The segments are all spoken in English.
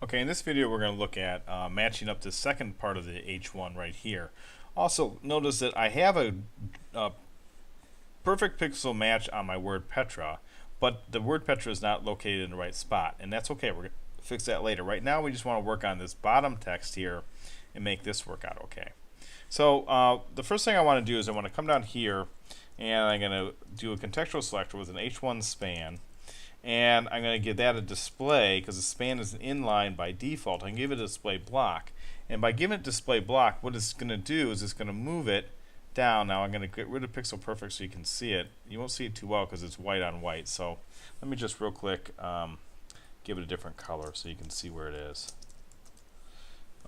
Okay, in this video we're going to look at matching up the second part of the H1 right here. Also, notice that I have a perfect pixel match on my word Petra, but the word Petra is not located in the right spot, and that's okay. We're going to fix that later. Right now we just want to work on this bottom text here and make this work out okay. So the first thing I want to do is I want to come down here and I'm going to do a contextual selector with an H1 span. And I'm going to give that a display because the span is an inline by default. I can give it a display block. And by giving it display block, what it's going to do is it's going to move it down. Now I'm going to get rid of pixel perfect so you can see it. You won't see it too well because it's white on white. So let me just real quick give it a different color so you can see where it is.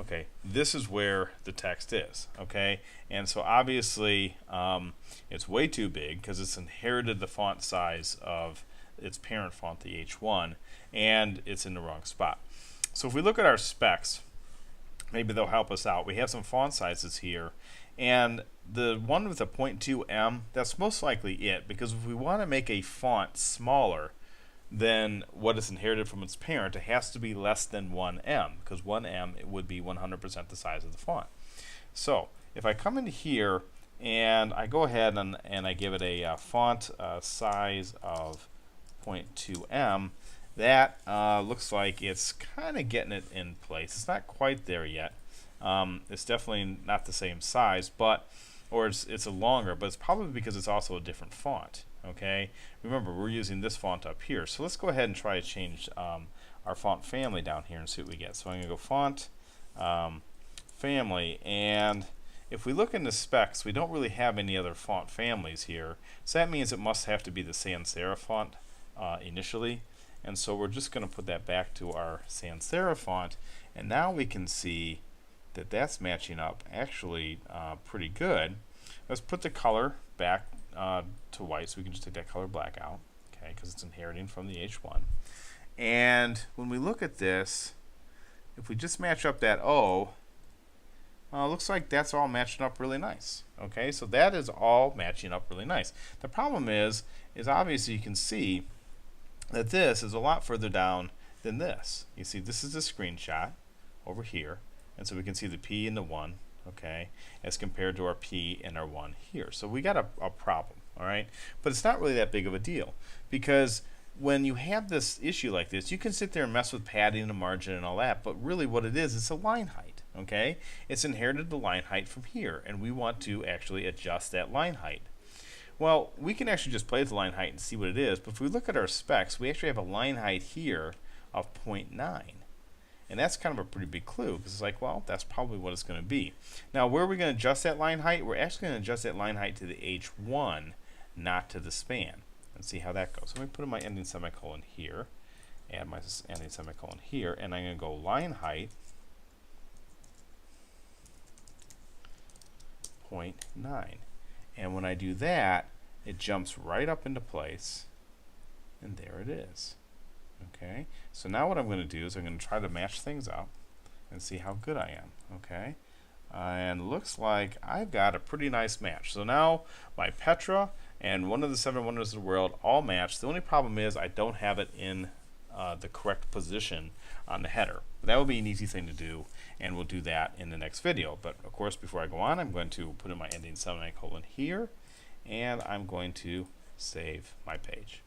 Okay, this is where the text is. Okay, and so obviously it's way too big because it's inherited the font size of its parent font, the H1, and it's in the wrong spot. So if we look at our specs, maybe they'll help us out. We have some font sizes here, and the one with a 0.2 em, that's most likely it, because if we want to make a font smaller than what is inherited from its parent, it has to be less than 1 em, because 1 em it would be 100% the size of the font. So if I come in here and I go ahead and I give it a font size of 0.2 em, that looks like it's kind of getting it in place. It's not quite there yet. It's definitely not the same size, but it's a longer, but it's probably because it's also a different font. Okay, remember we're using this font up here, so let's go ahead and try to change our font family down here and see what we get. So I'm going to go font family, and if we look in the specs, we don't really have any other font families here, so that means it must have to be the sans serif font initially, and so we're just going to put that back to our sans serif font, and now we can see that that's matching up actually pretty good. Let's put the color back to white, so we can just take that color black out, okay, because it's inheriting from the H1. And when we look at this, if we just match up that O, looks like that's all matching up really nice. Okay, so that is all matching up really nice. The problem is obviously you can see that this is a lot further down than this. You see, this is a screenshot over here, and so we can see the P and the 1, okay, as compared to our P and our 1 here. So we got a problem, all right? But it's not really that big of a deal, because when you have this issue like this, you can sit there and mess with padding and margin and all that, but really what it is, it's a line height, okay? It's inherited the line height from here, and we want to actually adjust that line height. Well, we can actually just play with the line height and see what it is, but if we look at our specs, we actually have a line height here of 0.9. And that's kind of a pretty big clue, because it's like, well, that's probably what it's going to be. Now, where are we going to adjust that line height? We're actually going to adjust that line height to the H1, not to the span. Let's see how that goes. So let me put in my ending semicolon here, add my ending semicolon here, and I'm going to go line height 0.9. And when I do that, it jumps right up into place, and there it is. Okay, so now what I'm going to do is I'm going to try to match things up and see how good I am. Okay, and looks like I've got a pretty nice match. So now my Petra and one of the 7 wonders of the world all match. The only problem is I don't have it in the correct position on the header. But that will be an easy thing to do, and we'll do that in the next video. But of course, before I go on, I'm going to put in my ending semicolon here, and I'm going to save my page.